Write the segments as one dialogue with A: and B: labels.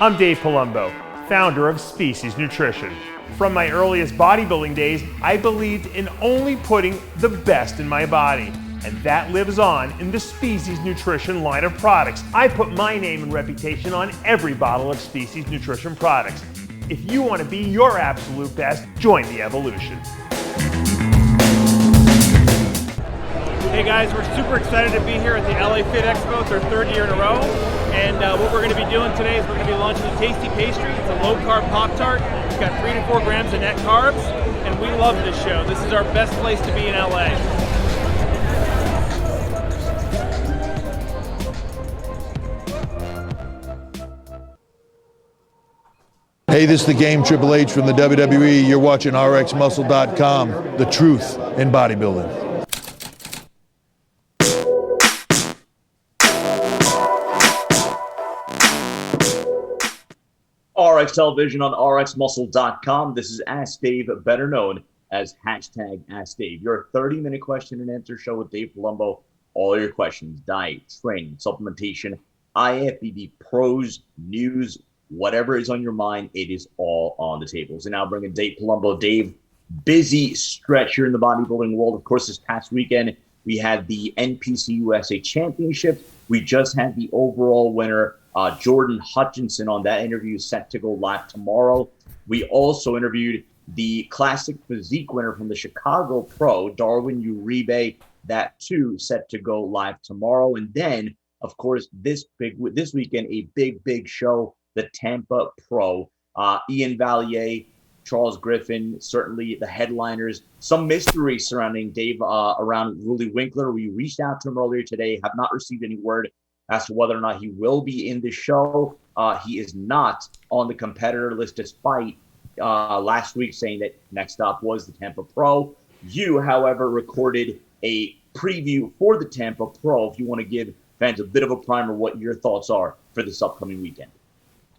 A: I'm Dave Palumbo, founder of Species Nutrition. From my earliest bodybuilding days, I believed in only putting the best in my body. And that lives on in the Species Nutrition line of products. I put my name and reputation on every bottle of Species Nutrition products. If you want to be your absolute best, join the evolution.
B: Hey guys, we're super excited to be here at the LA Fit Expo. It's our third year in a row. And what we're going to be doing today is we're going to be launching a tasty pastry. It's a low-carb Pop-Tart. It's got 3 to 4 grams of net carbs. And we love this show. This is our best place to be in LA.
C: Hey, this is the Game Triple H from the WWE. You're watching RxMuscle.com, the truth in bodybuilding.
D: RX Television on RxMuscle.com. This is Ask Dave, better known as hashtag Ask Dave. Your 30-minute question and answer show with Dave Palumbo. All your questions, diet, training, supplementation, IFBB, pros, news, whatever is on your mind, it is all on the table. So now bringing Dave Palumbo. Dave, busy stretch here in the bodybuilding world. Of course, this past weekend, we had the NPC USA Championship. We just had the overall winner, Jordan Hutchinson, on that interview, set to go live tomorrow. We also interviewed the Classic Physique winner from the Chicago Pro, Darwin Uribe. That too set to go live tomorrow. And then, of course, this weekend, a big show, the Tampa Pro. Ian Valliere, Charles Griffin, certainly the headliners. Some mystery surrounding Dave around Rully Winkler. We reached out to him earlier today, have not received any word as to whether or not he will be in the show. He is not on the competitor list, despite last week saying that next up was the Tampa Pro. You, however, recorded a preview for the Tampa Pro. If you want to give fans a bit of a primer, what your thoughts are for this upcoming weekend.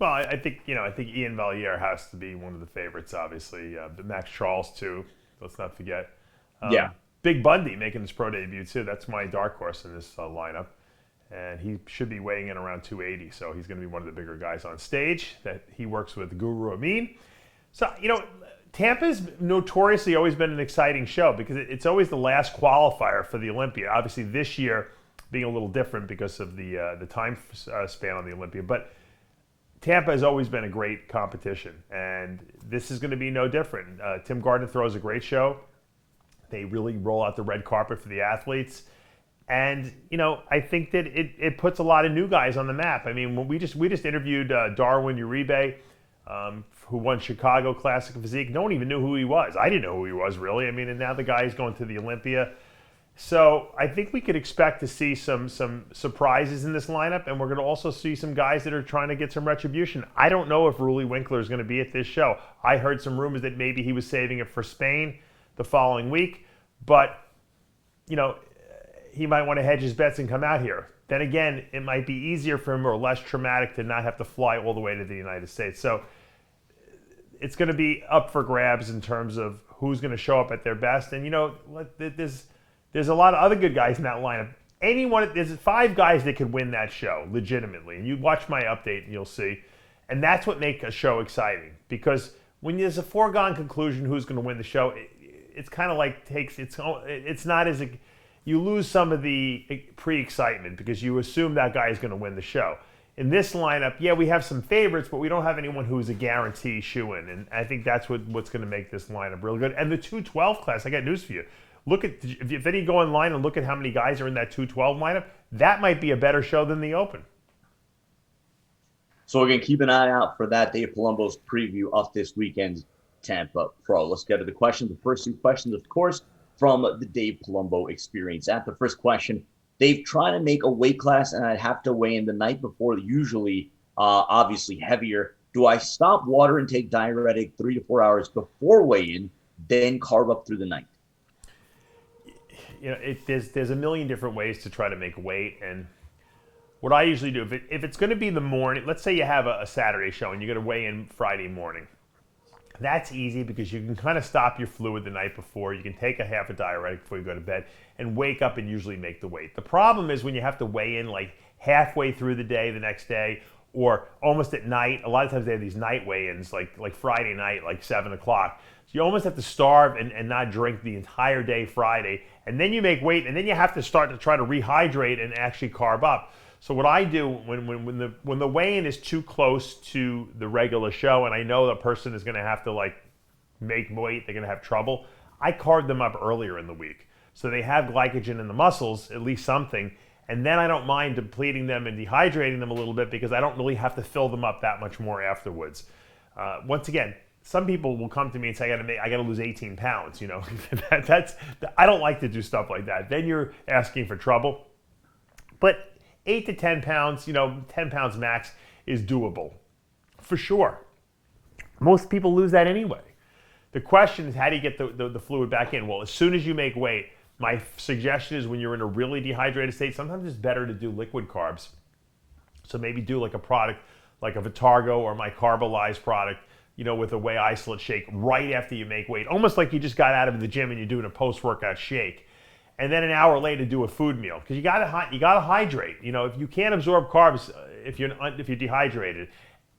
A: Well, I think Ian Valliere has to be one of the favorites, obviously. Max Charles, too. Let's not forget. Big Bundy making his pro debut, too. That's my dark horse in this lineup. And he should be weighing in around 280, so he's going to be one of the bigger guys on stage. That he works with Guru Amin. So, Tampa's notoriously always been an exciting show because it's always the last qualifier for the Olympia. Obviously, this year being a little different because of the time span on the Olympia. But Tampa has always been a great competition, and this is going to be no different. Tim Gardner throws a great show. They really roll out the red carpet for the athletes. And, I think that it puts a lot of new guys on the map. I mean, when we just interviewed Darwin Uribe, who won Chicago Classic Physique. No one even knew who he was. I didn't know who he was, really. I mean, and now the guy's going to the Olympia. So I think we could expect to see some surprises in this lineup, and we're going to also see some guys that are trying to get some retribution. I don't know if Rully Winkler is going to be at this show. I heard some rumors that maybe he was saving it for Spain the following week, but, he might want to hedge his bets and come out here. Then again, it might be easier for him or less traumatic to not have to fly all the way to the United States. So it's going to be up for grabs in terms of who's going to show up at their best. And, there's a lot of other good guys in that lineup. There's 5 guys that could win that show legitimately. And you watch my update and you'll see. And that's what makes a show exciting. Because when there's a foregone conclusion who's going to win the show, it's kind of like it's not as... You lose some of the pre-excitement because you assume that guy is going to win the show. In this lineup, we have some favorites, but we don't have anyone who's a guarantee shoo-in. And I think that's what's going to make this lineup real good. And the 212 class, I got news for you. If then you go online and look at how many guys are in that 212 lineup, that might be a better show than the Open.
D: So we're going to keep an eye out for that, Dave Palumbo's preview of this weekend's Tampa Pro. Let's get to the questions. The first 2 questions, of course, from the Dave Palumbo experience. At the first question, Dave, trying to make a weight class and I'd have to weigh in the night before, usually obviously heavier. Do I stop water and take diuretic 3 to 4 hours before weigh-in, then carb up through the night?
A: There's a million different ways to try to make weight. And what I usually do, if it's going to be the morning, let's say you have a Saturday show and you're going to weigh in Friday morning. That's easy because you can kind of stop your fluid the night before. You can take a half a diuretic before you go to bed and wake up and usually make the weight. The problem is when you have to weigh in like halfway through the day the next day or almost at night. A lot of times they have these night weigh-ins, like Friday night, like 7 o'clock. So you almost have to starve and not drink the entire day Friday, and then you make weight, and then you have to start to try to rehydrate and actually carb up. So what I do when the weigh-in is too close to the regular show, and I know the person is going to have to like make weight, they're going to have trouble, I carb them up earlier in the week. So they have glycogen in the muscles, at least something, and then I don't mind depleting them and dehydrating them a little bit because I don't really have to fill them up that much more afterwards. Once again, some people will come to me and say, I got to lose 18 pounds. You know, I don't like to do stuff like that. Then you're asking for trouble. But 8 to 10 pounds, 10 pounds max is doable, for sure. Most people lose that anyway. The question is, how do you get the fluid back in? Well, as soon as you make weight, my suggestion is when you're in a really dehydrated state, sometimes it's better to do liquid carbs. So maybe do like a product like a Vitargo or my Fibrelyze product, with a whey isolate shake right after you make weight, almost like you just got out of the gym and you're doing a post-workout shake. And then an hour later do a food meal, because you gotta hydrate. If you can't absorb carbs, if you're dehydrated.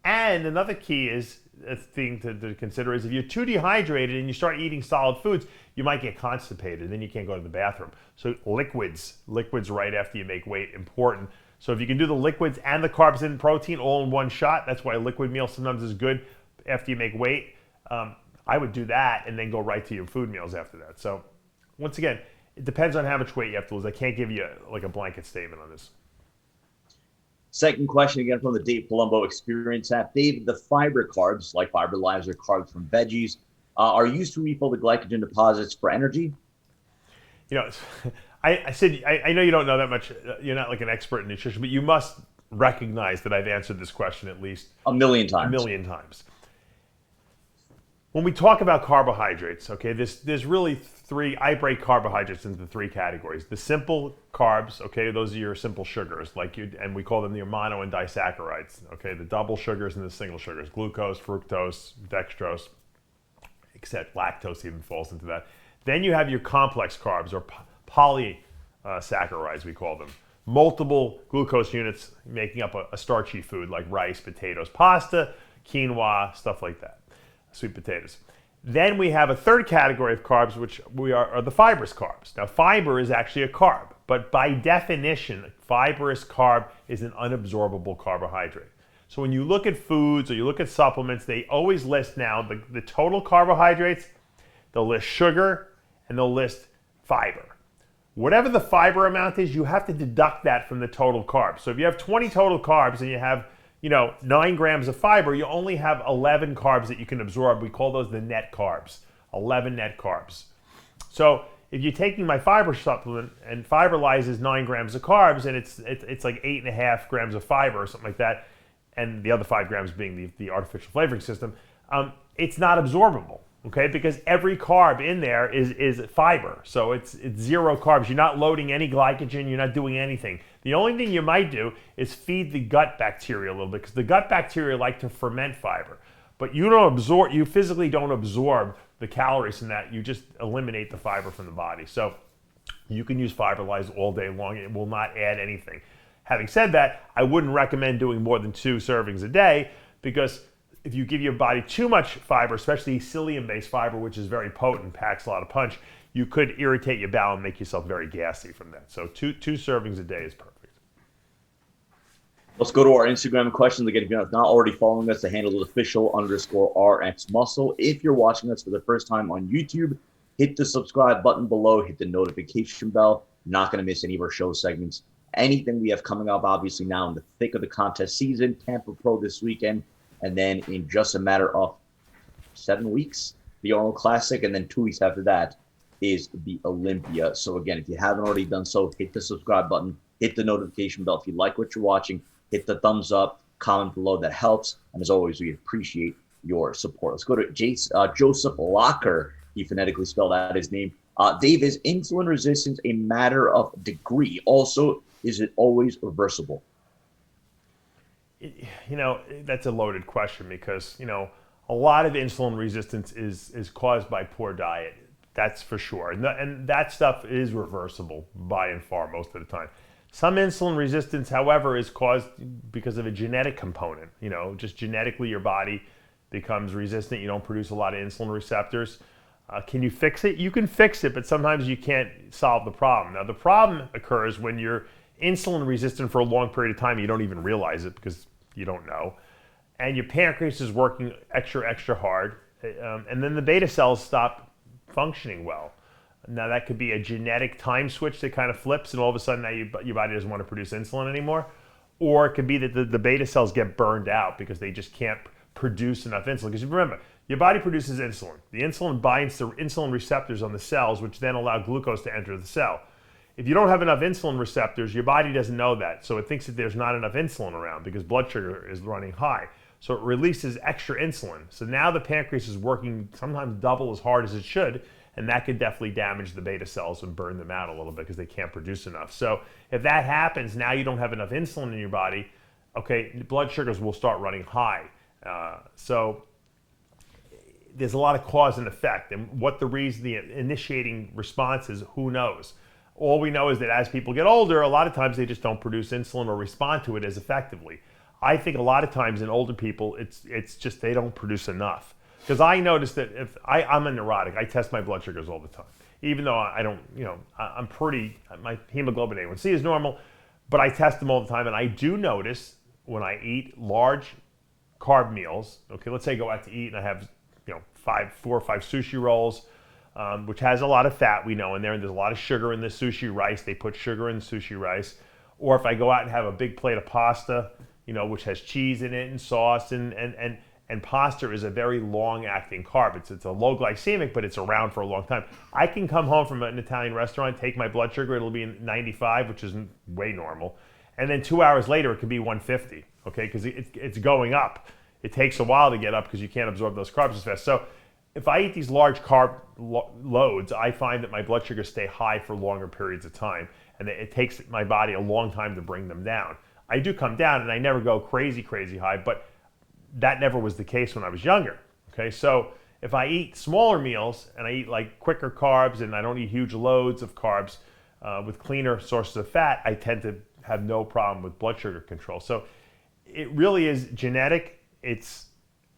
A: And another key is a thing to consider is if you're too dehydrated and you start eating solid foods, you might get constipated, then you can't go to the bathroom. So liquids right after you make weight, important. So if you can do the liquids and the carbs and protein all in one shot, that's why a liquid meal sometimes is good after you make weight. I would do that and then go right to your food meals after that. So once again, it depends on how much weight you have to lose. I can't give you a blanket statement on this.
D: Second question again from the Dave Palumbo Experience app. Dave, the fiber carbs, like Fibrelyze or carbs from veggies, are used to refill the glycogen deposits for energy?
A: I said, I know you don't know that much. You're not like an expert in nutrition, but you must recognize that I've answered this question at least
D: a million times.
A: When we talk about carbohydrates, okay, there's really I break carbohydrates into 3 categories. The simple carbs, okay, those are your simple sugars, and we call them the mono and disaccharides, okay, the double sugars and the single sugars, glucose, fructose, dextrose, except lactose even falls into that. Then you have your complex carbs, or polysaccharides, we call them. Multiple glucose units making up a starchy food like rice, potatoes, pasta, quinoa, stuff like that. Sweet potatoes. Then we have a third category of carbs, which are the fibrous carbs. Now, fiber is actually a carb, but by definition, fibrous carb is an unabsorbable carbohydrate. So when you look at foods or you look at supplements, they always list now the total carbohydrates, they'll list sugar, and they'll list fiber. Whatever the fiber amount is, you have to deduct that from the total carbs. So if you have 20 total carbs and you have 9 grams of fiber, you only have 11 carbs that you can absorb. We call those the net carbs, 11 net carbs. So if you're taking my fiber supplement and Fibrelyze is 9 grams of carbs and it's like 8.5 grams of fiber or something like that, and the other 5 grams being the artificial flavoring system, it's not absorbable, okay? Because every carb in there is fiber. So it's 0 carbs. You're not loading any glycogen. You're not doing anything. The only thing you might do is feed the gut bacteria a little bit, because the gut bacteria like to ferment fiber. But you physically don't absorb the calories from that. You just eliminate the fiber from the body. So you can use Fibrelyze all day long. It will not add anything. Having said that, I wouldn't recommend doing more than 2 servings a day, because if you give your body too much fiber, especially psyllium-based fiber, which is very potent, packs a lot of punch, you could irritate your bowel and make yourself very gassy from that. So two servings a day is perfect.
D: Let's go to our Instagram questions. Again, if you're not already following us, the handle is official_RxMuscle. If you're watching us for the first time on YouTube, hit the subscribe button below, hit the notification bell. You're not going to miss any of our show segments. Anything we have coming up, obviously now in the thick of the contest season, Tampa Pro this weekend, and then in just a matter of 7 weeks, the Arnold Classic, and then 2 weeks after that is the Olympia. So again, if you haven't already done so, hit the subscribe button, hit the notification bell. If you like what you're watching, hit the thumbs up, comment below, that helps. And as always, we appreciate your support. Let's go to Joseph Locker. He phonetically spelled out his name. Dave, is insulin resistance a matter of degree? Also, is it always reversible?
A: That's a loaded question, because, a lot of insulin resistance is caused by poor diet. That's for sure. And that stuff is reversible by and far most of the time. Some insulin resistance, however, is caused because of a genetic component. Just genetically your body becomes resistant. You don't produce a lot of insulin receptors. Can you fix it? You can fix it, but sometimes you can't solve the problem. Now, the problem occurs when you're insulin resistant for a long period of time. You don't even realize it because you don't know. And your pancreas is working extra hard. And then the beta cells stop functioning well. Now, that could be a genetic time switch that kind of flips, and all of a sudden now your body doesn't want to produce insulin anymore. Or it could be that the beta cells get burned out because they just can't produce enough insulin. Because remember, your body produces insulin. The insulin binds to insulin receptors on the cells, which then allow glucose to enter the cell. If you don't have enough insulin receptors, your body doesn't know that. So it thinks that there's not enough insulin around because blood sugar is running high. So it releases extra insulin. So now the pancreas is working sometimes double as hard as it should, and that could definitely damage the beta cells and burn them out a little bit because they can't produce enough. So if that happens, now you don't have enough insulin in your body, okay, blood sugars will start running high. So there's a lot of cause and effect, and what the reason, the initiating response is, who knows? All we know is that as people get older, a lot of times they just don't produce insulin or respond to it as effectively. I think a lot of times in older people, it's just they don't produce enough. Because I noticed that if I'm a neurotic, I test my blood sugars all the time. Even though I don't, I'm pretty, my hemoglobin A1C is normal, but I test them all the time. And I do notice when I eat large carb meals, okay, let's say I go out to eat and I have, 4 or 5 sushi rolls, which has a lot of fat, we know, in there, and there's a lot of sugar in the sushi rice. They put sugar in sushi rice. Or if I go out and have a big plate of pasta, which has cheese in it and sauce, and pasta is a very long-acting carb. It's a low glycemic, but it's around for a long time. I can come home from an Italian restaurant, take my blood sugar, it'll be 95, which is way normal, and then 2 hours later it could be 150, okay, because it's going up. It takes a while to get up because you can't absorb those carbs as fast. So if I eat these large carb loads, I find that my blood sugars stay high for longer periods of time, and it takes my body a long time to bring them down. I do come down, and I never go crazy high, but that never was the case when I was younger, okay? So if I eat smaller meals, and I eat like quicker carbs, and I don't eat huge loads of carbs with cleaner sources of fat, I tend to have no problem with blood sugar control. So it really is genetic. It's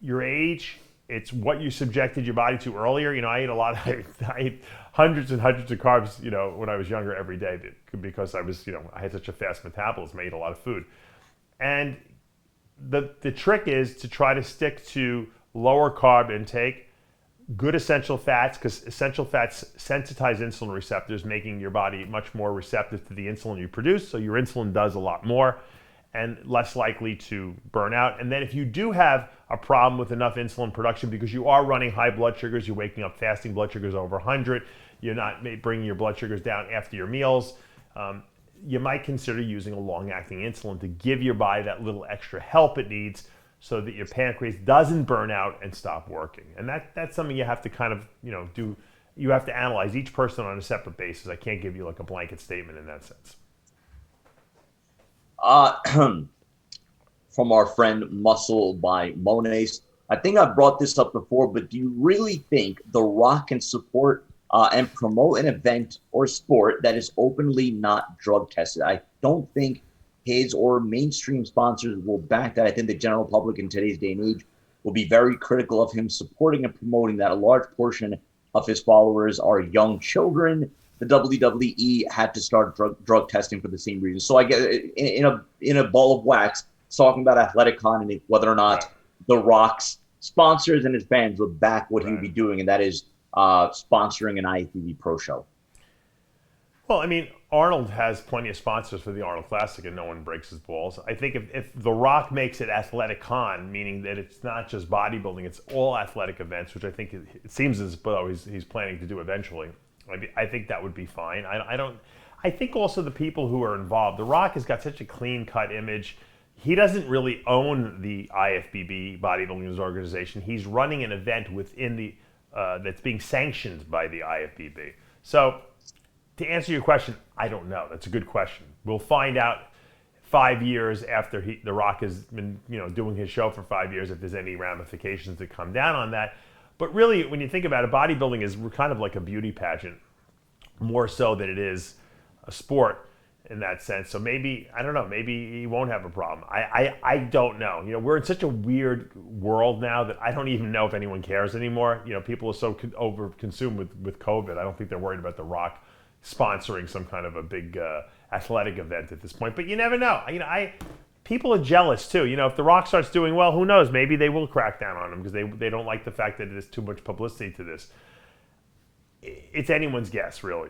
A: your age. It's what you subjected your body to earlier. I ate a lot. I ate hundreds and hundreds of carbs, when I was younger every day because I was, I had such a fast metabolism. I ate a lot of food. And the trick is to try to stick to lower carb intake, good essential fats, because essential fats sensitize insulin receptors, making your body much more receptive to the insulin you produce. So your insulin does a lot more and less likely to burn out. And then if you do have a problem with enough insulin production because you are running high blood sugars, you're waking up fasting blood sugars over 100, you're not bringing your blood sugars down after your meals, you might consider using a long-acting insulin to give your body that little extra help it needs so that your pancreas doesn't burn out and stop working. And that's something you have to kind of, do. You have to analyze each person on a separate basis. I can't give you like a blanket statement in that sense.
D: From our friend Muscle by Mones. I think I've brought this up before, but do you really think The Rock can support and promote an event or sport that is openly not drug tested? I don't think his or mainstream sponsors will back that. I think the general public in today's day and age will be very critical of him supporting and promoting that. A large portion of his followers are young children. The WWE had to start drug testing for the same reason. So I get in a ball of wax talking about Athleticon and whether or not The Rock's sponsors and his fans would back what he would be doing, and that is sponsoring an IFBB Pro show.
A: Well, I mean, Arnold has plenty of sponsors for the Arnold Classic, and no one breaks his balls. I think if The Rock makes it Athleticon, meaning that it's not just bodybuilding, it's all athletic events, which I think it seems as though he's planning to do eventually. I think that would be fine. I think also the people who are involved, The Rock has got such a clean-cut image. He doesn't really own the IFBB Bodybuilding organization. He's running an event within the that's being sanctioned by the IFBB. So to answer your question, I don't know. That's a good question. We'll find out 5 years after The Rock has been doing his show for 5 years if there's any ramifications that come down on that. But really, when you think about it, bodybuilding is kind of like a beauty pageant, more so than it is a sport. in that sense. So maybe, I don't know, maybe he won't have a problem. I don't know. We're in such a weird world now that I don't even know if anyone cares anymore. People are so over-consumed with COVID. I don't think they're worried about The Rock sponsoring some kind of a big athletic event at this point. But you never know. People are jealous too. If The Rock starts doing well, who knows? Maybe they will crack down on him because they don't like the fact that there's too much publicity to this. It's anyone's guess, really.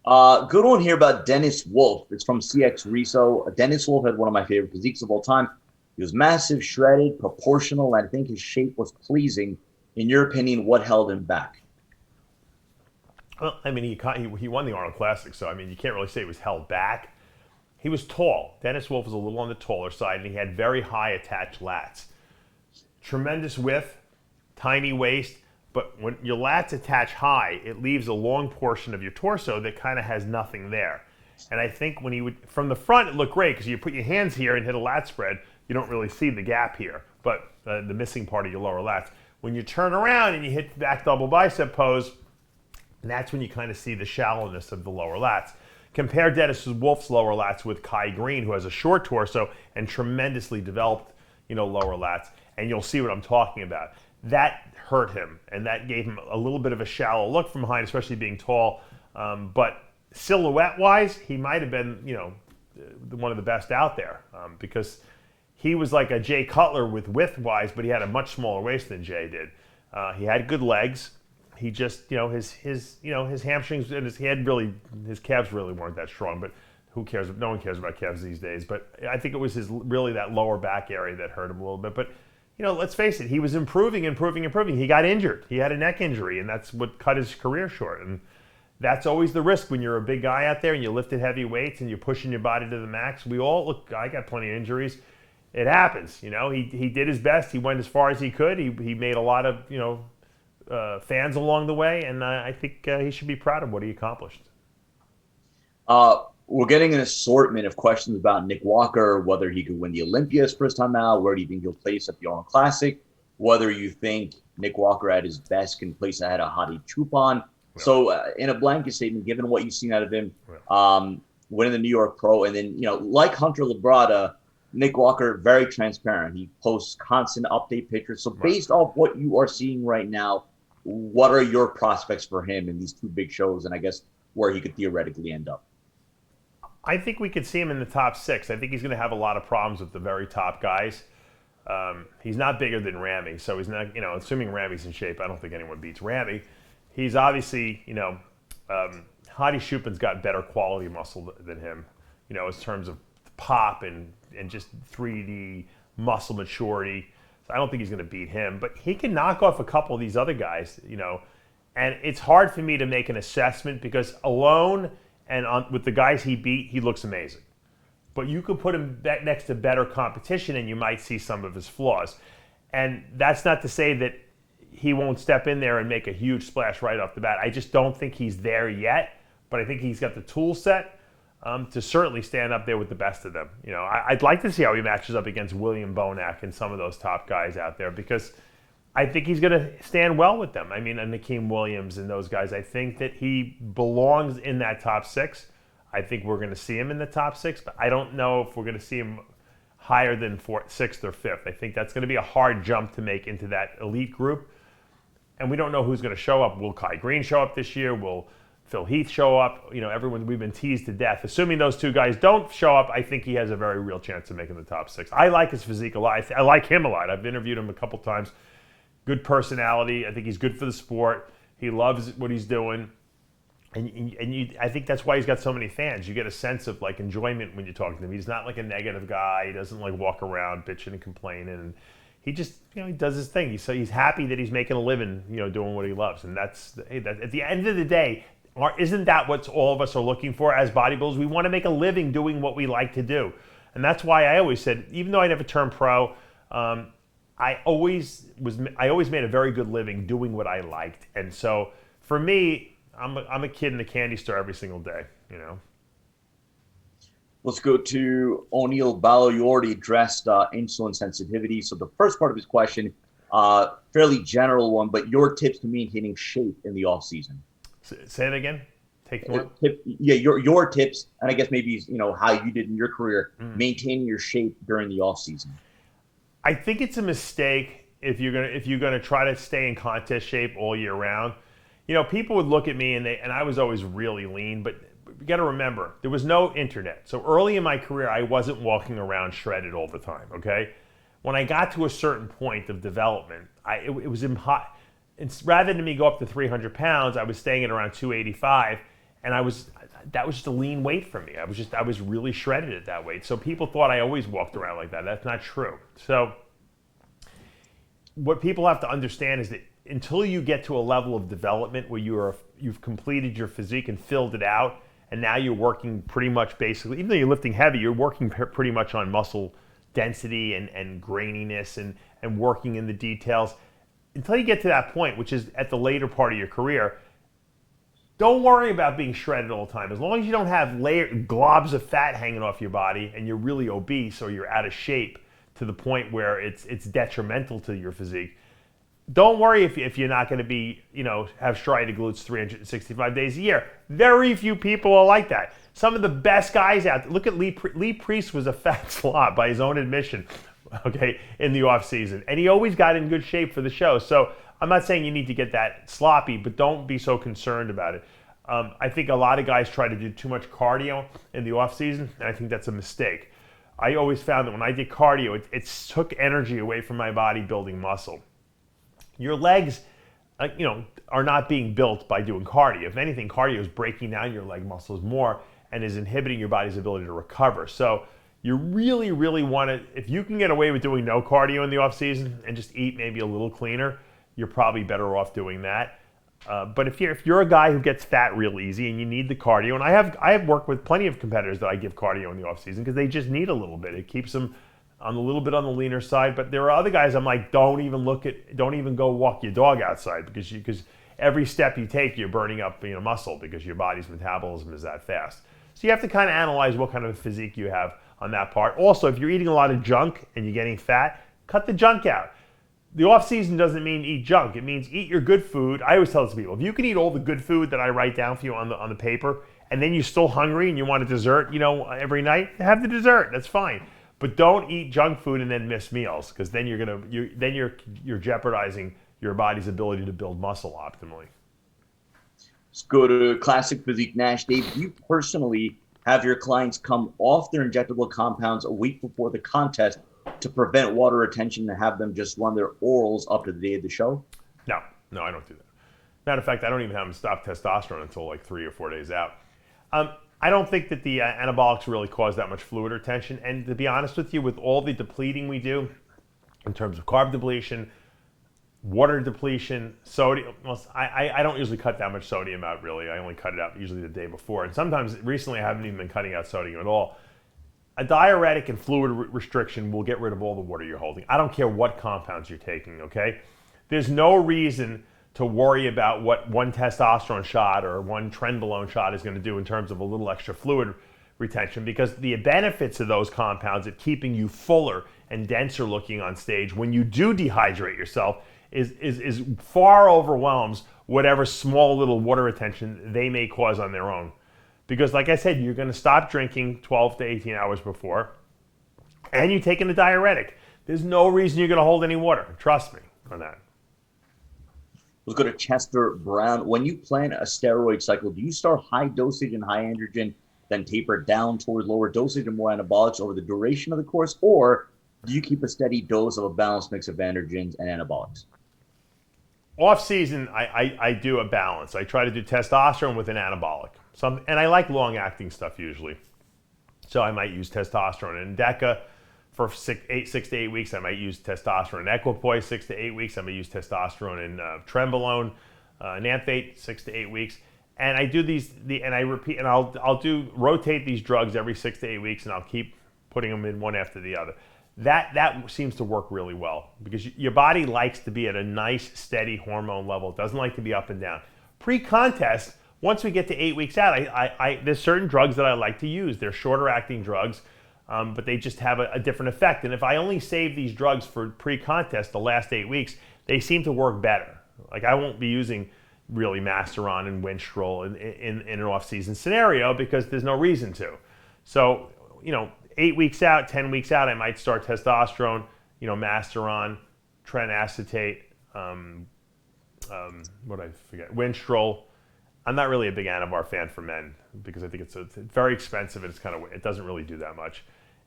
D: Good one here about Dennis Wolf. It's from CX Reso. Dennis Wolf had one of my favorite physiques of all time. He was massive, shredded, proportional, and I think his shape was pleasing. In your opinion, what held him back?
A: Well, he won the Arnold Classic, so you can't really say he was held back. He was tall. Dennis Wolf was a little on the taller side, and he had very high attached lats. Tremendous width, tiny waist. But when your lats attach high, it leaves a long portion of your torso that kind of has nothing there. And I think from the front, it looked great because you put your hands here and hit a lat spread, you don't really see the gap here, but the missing part of your lower lats. When you turn around and you hit back double bicep pose, that's when you kind of see the shallowness of the lower lats. Compare Dennis Wolf's lower lats with Kai Green, who has a short torso and tremendously developed, lower lats, and you'll see what I'm talking about. That hurt him, and that gave him a little bit of a shallow look from behind, especially being tall. But silhouette-wise, he might have been, one of the best out there because he was like a Jay Cutler with width-wise, but he had a much smaller waist than Jay did. He had good legs. He just, his hamstrings and his calves really weren't that strong. But who cares? No one cares about calves these days. But I think it was really that lower back area that hurt him a little bit. But let's face it, he was improving. He got injured. He had a neck injury, and that's what cut his career short. And that's always the risk when you're a big guy out there and you lifted heavy weights and you're pushing your body to the max. I got plenty of injuries. It happens. He did his best. He went as far as he could. He made a lot of, fans along the way, and I think he should be proud of what he accomplished.
D: We're getting an assortment of questions about Nick Walker, whether he could win the Olympia his first time out, where do you think he'll place at the Arnold Classic, whether you think Nick Walker at his best can place ahead of Hadi Choopan. Yeah. So in a blanket statement, given what you've seen out of him, winning the New York Pro, and then, like Hunter Labrada, Nick Walker, very transparent. He posts constant update pictures. So based off what you are seeing right now, what are your prospects for him in these two big shows, and I guess where he could theoretically end up?
A: I think we could see him in the top 6. I think he's going to have a lot of problems with the very top guys. He's not bigger than Ramy, so he's not, assuming Ramy's in shape, I don't think anyone beats Ramy. He's obviously, Hadi Choopan's got better quality muscle than him, in terms of pop and just 3D muscle maturity. So I don't think he's going to beat him, but he can knock off a couple of these other guys, and it's hard for me to make an assessment because alone and with the guys he beat, he looks amazing. But you could put him next to better competition and you might see some of his flaws. And that's not to say that he won't step in there and make a huge splash right off the bat. I just don't think he's there yet, but I think he's got the tool set to certainly stand up there with the best of them. I'd like to see how he matches up against William Bonac and some of those top guys out there because I think he's going to stand well with them. And Nakeem Williams and those guys, I think that he belongs in that top 6. I think we're going to see him in the top 6, but I don't know if we're going to see him higher than 6th or 5th. I think that's going to be a hard jump to make into that elite group. And we don't know who's going to show up. Will Kai Green show up this year? Will Phil Heath show up? Everyone, we've been teased to death. Assuming those two guys don't show up, I think he has a very real chance of making the top 6. I like his physique a lot. I like him a lot. I've interviewed him a couple times. Good personality. I think he's good for the sport. He loves what he's doing. I think that's why he's got so many fans. You get a sense of enjoyment when you're talking to him. He's not a negative guy. He doesn't walk around bitching and complaining. And he just, he does his thing. He's happy that he's making a living, doing what he loves. And that's at the end of the day, isn't that what all of us are looking for as bodybuilders? We want to make a living doing what we like to do. And that's why I always said, even though I never turned pro, I always made a very good living doing what I liked. And so for me, I'm a kid in the candy store every single day,
D: Let's go to O'Neill Ballo. You already addressed insulin sensitivity. So the first part of his question, fairly general one, but your tips to maintaining shape in the off season.
A: Say it again.
D: your tips, and I guess maybe how you did in your career, maintaining your shape during the off season.
A: I think it's a mistake if you're gonna try to stay in contest shape all year round. People would look at me and I was always really lean, but you got to remember there was no internet. So early in my career, I wasn't walking around shredded all the time. Okay, when I got to a certain point of development, it was hot. Rather than me go up to 300 pounds, I was staying at around 285, and that was just a lean weight for me. I was really shredded at that weight. So people thought I always walked around like that. That's not true. So what people have to understand is that until you get to a level of development where you've completed your physique and filled it out, and now you're working pretty much basically, even though you're lifting heavy, you're working pretty much on muscle density and graininess and working in the details. Until you get to that point, which is at the later part of your career, don't worry about being shredded all the time. As long as you don't have globs of fat hanging off your body and you're really obese or you're out of shape to the point where it's detrimental to your physique, don't worry if you're not going to be, have striated glutes 365 days a year. Very few people are like that. Some of the best guys out there, look at Lee Priest was a fat slob by his own admission, okay, in the off season. And he always got in good shape for the show. So I'm not saying you need to get that sloppy, but don't be so concerned about it. I think a lot of guys try to do too much cardio in the off season, and I think that's a mistake. I always found that when I did cardio, it took energy away from my body building muscle. Your legs, are not being built by doing cardio. If anything, cardio is breaking down your leg muscles more and is inhibiting your body's ability to recover. So you really, really want to, if you can get away with doing no cardio in the off season and just eat maybe a little cleaner, you're probably better off doing that. But if you're a guy who gets fat real easy and you need the cardio, and I have worked with plenty of competitors that I give cardio in the off season because they just need a little bit. It keeps them a little bit on the leaner side. But there are other guys I'm like, don't even go walk your dog outside because every step you take, you're burning up muscle because your body's metabolism is that fast. So you have to kind of analyze what kind of physique you have on that part. Also, if you're eating a lot of junk and you're getting fat, cut the junk out. The off season doesn't mean eat junk. It means eat your good food. I always tell this to people, if you can eat all the good food that I write down for you on the paper, and then you're still hungry and you want a dessert, every night, have the dessert. That's fine. But don't eat junk food and then miss meals, because then you're jeopardizing your body's ability to build muscle optimally.
D: Let's go to Classic Physique Nash. Dave, do you personally have your clients come off their injectable compounds a week before the contest to prevent water retention and have them just run their orals up to the day of the show?
A: No, I don't do that. Matter of fact, I don't even have them stop testosterone until like 3 or 4 days out. I don't think that the anabolics really cause that much fluid retention. And to be honest with you, with all the depleting we do in terms of carb depletion, water depletion, sodium, I don't usually cut that much sodium out really. I only cut it out usually the day before. And sometimes recently I haven't even been cutting out sodium at all. A diuretic and fluid restriction will get rid of all the water you're holding. I don't care what compounds you're taking, okay? There's no reason to worry about what one testosterone shot or one trenbolone shot is going to do in terms of a little extra fluid retention, because the benefits of those compounds at keeping you fuller and denser looking on stage when you do dehydrate yourself is far overwhelms whatever small little water retention they may cause on their own. Because like I said, you're going to stop drinking 12 to 18 hours before, and you're taking a diuretic. There's no reason you're going to hold any water. Trust me on that.
D: Let's go to Chester Brown. When you plan a steroid cycle, do you start high dosage and high androgen, then taper down towards lower dosage and more anabolics over the duration of the course? Or do you keep a steady dose of a balanced mix of androgens and anabolics?
A: Off season, I do a balance. I try to do testosterone with an anabolic. And I like long-acting stuff usually. So I might use testosterone and DECA for 6 to 8 weeks. I might use testosterone and equipoise 6 to 8 weeks. I might use testosterone and trenbolone, nanthate 6 to 8 weeks. And I do and I repeat, and I'll rotate these drugs every 6 to 8 weeks, and I'll keep putting them in one after the other. That seems to work really well because your body likes to be at a nice, steady hormone level. It doesn't like to be up and down. Pre-contest, once we get to 8 weeks out, there's certain drugs that I like to use. They're shorter acting drugs, but they just have a different effect. And if I only save these drugs for pre-contest the last 8 weeks, they seem to work better. Like I won't be using, really Masteron and Winstrol in an off-season scenario because there's no reason to. So, 8 weeks out, 10 weeks out, I might start testosterone, Masteron, tren acetate, Winstrol. I'm not really a big Anavar fan for men because I think it's very expensive and it doesn't really do that much.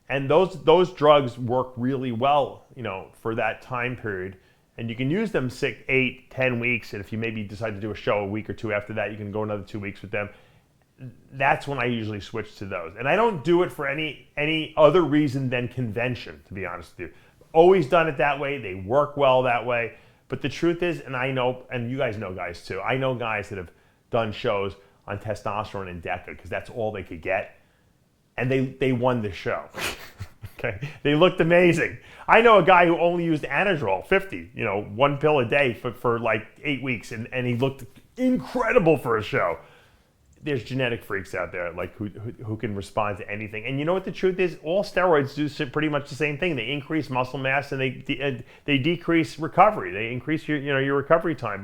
A: And those drugs work really well, for that time period. And you can use them 6, 8, 10 weeks. And if you maybe decide to do a show a week or two after that, you can go another 2 weeks with them. That's when I usually switch to those. And I don't do it for any other reason than convention, to be honest with you. Always done it that way. They work well that way. But the truth is, and I know, and you guys know guys too, I know guys that have done shows on testosterone and DECA because that's all they could get. And they won the show. Okay, they looked amazing. I know a guy who only used Anadrol 50, 1 pill a day for like 8 weeks, and he looked incredible for a show. There's genetic freaks out there like who can respond to anything. And you know what the truth is? All steroids do pretty much the same thing. They increase muscle mass and they decrease recovery. They increase your recovery time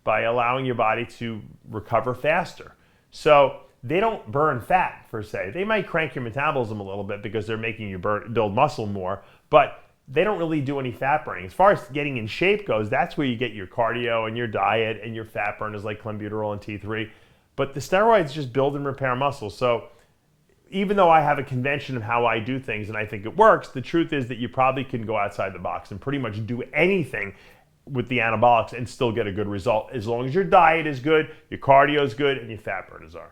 A: by allowing your body to recover faster. So they don't burn fat per se. They might crank your metabolism a little bit because they're making you build muscle more, but they don't really do any fat burning. As far as getting in shape goes, that's where you get your cardio and your diet and your fat burners like clenbuterol and T3. But the steroids just build and repair muscle. So even though I have a convention of how I do things and I think it works, the truth is that you probably can go outside the box and pretty much do anything with the anabolics and still get a good result as long as your diet is good, your cardio is good, and your fat burners are.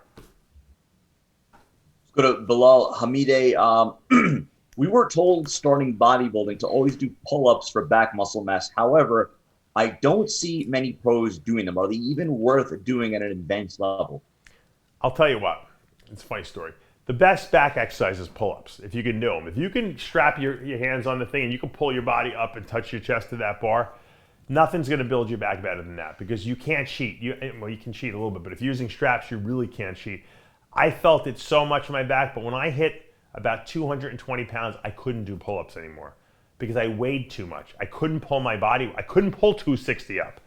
D: Let's go to Bilal Hamide. We were told starting bodybuilding to always do pull-ups for back muscle mass. However, I don't see many pros doing them. Are they even worth doing at an advanced level?
A: I'll tell you what. It's a funny story. The best back exercise is pull-ups, if you can do them. If you can strap your hands on the thing and you can pull your body up and touch your chest to that bar, nothing's going to build your back better than that because you can't cheat. You can cheat a little bit, but if you're using straps, you really can't cheat. I felt it so much in my back, but when I hit about 220 pounds, I couldn't do pull-ups anymore because I weighed too much. I couldn't pull my body. I couldn't pull 260 up.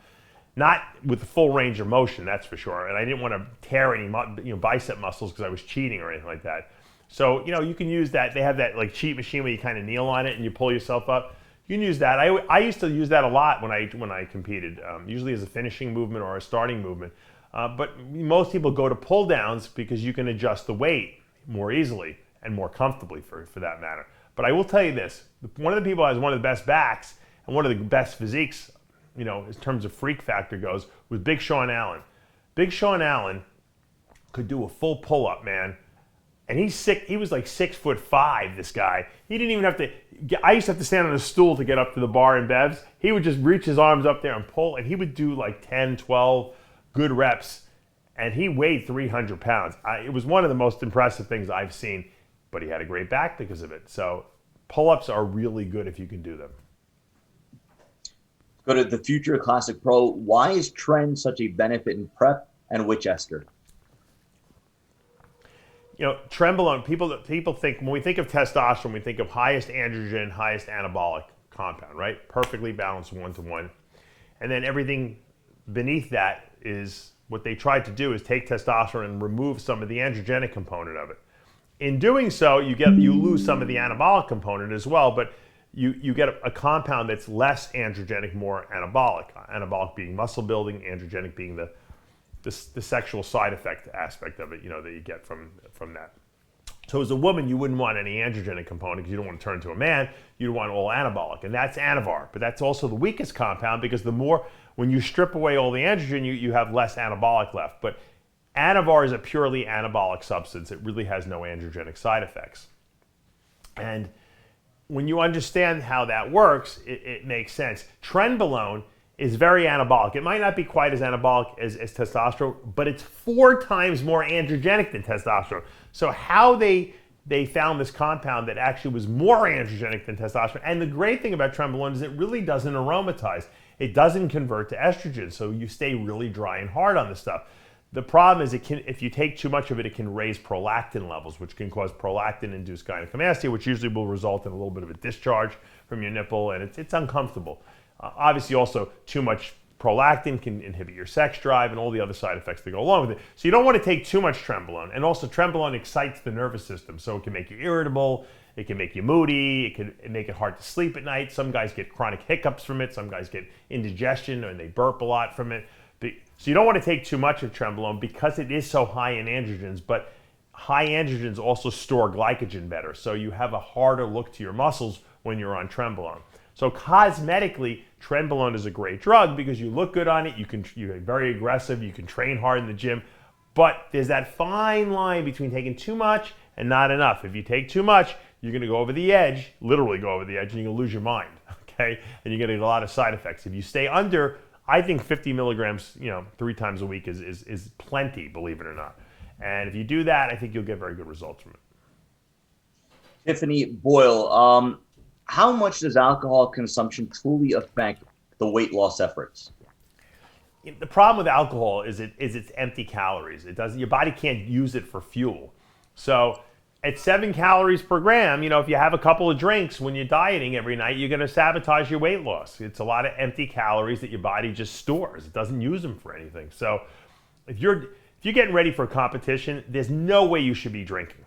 A: Not with the full range of motion, that's for sure. And I didn't want to tear any bicep muscles because I was cheating or anything like that. So, you can use that. They have that like cheat machine where you kind of kneel on it and you pull yourself up. You can use that. I used to use that a lot when I competed, usually as a finishing movement or a starting movement. But most people go to pull downs because you can adjust the weight more easily and more comfortably for that matter. But I will tell you this, one of the people who has one of the best backs and one of the best physiques, in terms of freak factor goes, was Big Sean Allen. Big Sean Allen could do a full pull-up, man. And he's sick. He was like 6'5", this guy. He didn't even have to, I used to have to stand on a stool to get up to the bar in Bev's. He would just reach his arms up there and pull, and he would do like 10, 12 good reps. And he weighed 300 pounds. It was one of the most impressive things I've seen, but he had a great back because of it. So pull-ups are really good if you can do them.
D: Go to the Future Classic Pro. Why is tren such a benefit in prep, and which ester?
A: Trenbolone, people think, when we think of testosterone, we think of highest androgen, highest anabolic compound, right? Perfectly balanced 1-to-1. And then everything beneath that is, what they tried to do is take testosterone and remove some of the androgenic component of it. In doing so, you lose some of the anabolic component as well, but you get a compound that's less androgenic, more anabolic. Anabolic being muscle building, androgenic being the sexual side effect aspect of it, that you get from that. So as a woman, you wouldn't want any androgenic component because you don't want to turn into a man. You want all anabolic, and that's Anavar. But that's also the weakest compound because when you strip away all the androgen, you have less anabolic left. But Anavar is a purely anabolic substance. It really has no androgenic side effects. And when you understand how that works, it makes sense. Trenbolone is very anabolic. It might not be quite as anabolic as testosterone, but it's 4 times more androgenic than testosterone. So how they found this compound that actually was more androgenic than testosterone, and the great thing about trenbolone is it really doesn't aromatize. It doesn't convert to estrogen, so you stay really dry and hard on this stuff. The problem is if you take too much of it, it can raise prolactin levels, which can cause prolactin-induced gynecomastia, which usually will result in a little bit of a discharge from your nipple, and it's uncomfortable. Obviously, also too much prolactin can inhibit your sex drive and all the other side effects that go along with it. So you don't want to take too much trenbolone. And also trenbolone excites the nervous system. So it can make you irritable, it can make you moody, it can make it hard to sleep at night. Some guys get chronic hiccups from it. Some guys get indigestion and they burp a lot from it. So you don't want to take too much of trenbolone because it is so high in androgens, but high androgens also store glycogen better. So you have a harder look to your muscles when you're on trenbolone. So cosmetically, trenbolone is a great drug because you look good on it, you're very aggressive, you can train hard in the gym, but there's that fine line between taking too much and not enough. If you take too much, you're going to go over the edge, literally go over the edge, and you're going to lose your mind, okay? And you're going to get a lot of side effects. If you stay under, I think 50 milligrams, 3 times a week is plenty, believe it or not. And if you do that, I think you'll get very good results from it.
D: Tiffany Boyle, how much does alcohol consumption truly affect the weight loss efforts?
A: The problem with alcohol is it's empty calories. Your body can't use it for fuel. So at 7 calories per gram, if you have a couple of drinks when you're dieting every night, you're going to sabotage your weight loss. It's a lot of empty calories that your body just stores. It doesn't use them for anything. So if you're getting ready for a competition, there's no way you should be drinking.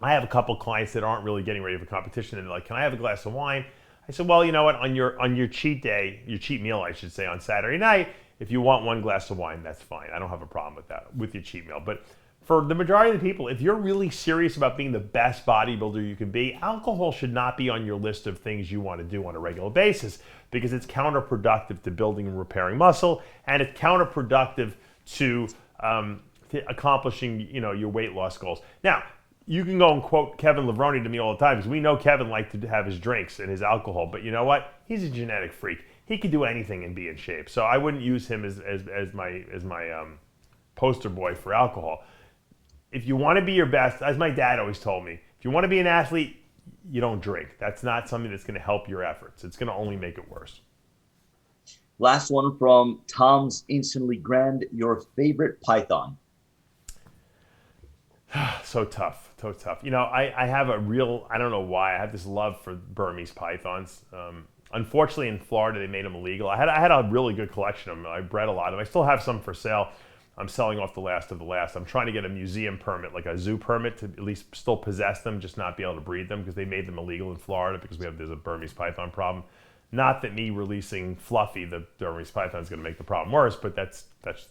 A: I have a couple clients that aren't really getting ready for competition, and they're like, "Can I have a glass of wine?" I said, "Well, you know what? On your cheat day, your cheat meal, I should say, on Saturday night, if you want 1 glass of wine, that's fine. I don't have a problem with that, with your cheat meal. But for the majority of the people, if you're really serious about being the best bodybuilder you can be, alcohol should not be on your list of things you want to do on a regular basis because it's counterproductive to building and repairing muscle, and it's counterproductive to accomplishing, your weight loss goals." Now, you can go and quote Kevin Levrone to me all the time because we know Kevin likes to have his drinks and his alcohol, but you know what? He's a genetic freak. He could do anything and be in shape. So I wouldn't use him as my poster boy for alcohol. If you want to be your best, as my dad always told me, if you want to be an athlete, you don't drink. That's not something that's going to help your efforts. It's going to only make it worse.
D: Last one from Tom's Instantly Grand. Your favorite python?
A: So tough. I have I don't know why, I have this love for Burmese pythons. Unfortunately, in Florida, they made them illegal. I had a really good collection of them. I bred a lot of them. I still have some for sale. I'm selling off the last of the last. I'm trying to get a museum permit, like a zoo permit, to at least still possess them, just not be able to breed them because they made them illegal in Florida because there's a Burmese python problem. Not that me releasing Fluffy, the Burmese python, is going to make the problem worse, but that's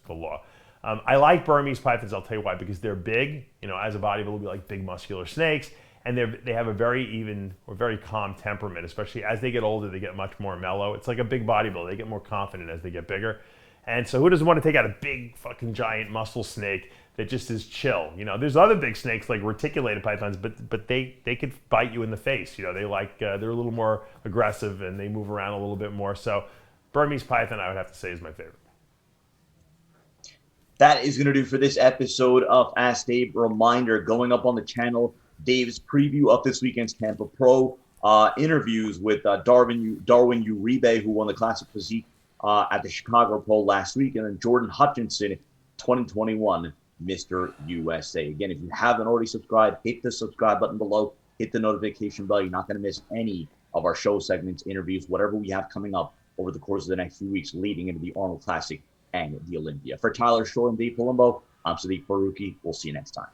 A: the law. I like Burmese pythons. I'll tell you why, because they're big. As a bodybuilder, we like big muscular snakes, and they have a very even or very calm temperament. Especially as they get older, they get much more mellow. It's like a big bodybuilder. They get more confident as they get bigger. And so who doesn't want to take out a big fucking giant muscle snake that just is chill? There's other big snakes like reticulated pythons, but they could bite you in the face. They're a little more aggressive and they move around a little bit more. So Burmese python, I would have to say, is my favorite.
D: That is going to do for this episode of Ask Dave. Reminder, going up on the channel, Dave's preview of this weekend's Tampa Pro, interviews with Darwin Uribe, who won the Classic Physique at the Chicago Pro last week, and then Jordan Hutchinson, 2021 Mr. USA. Again, if you haven't already subscribed, hit the subscribe button below, hit the notification bell. You're not going to miss any of our show segments, interviews, whatever we have coming up over the course of the next few weeks leading into the Arnold Classic and the Olympia. For Tyler Shore and Dave Palumbo, I'm Sadiq Faruqi. We'll see you next time.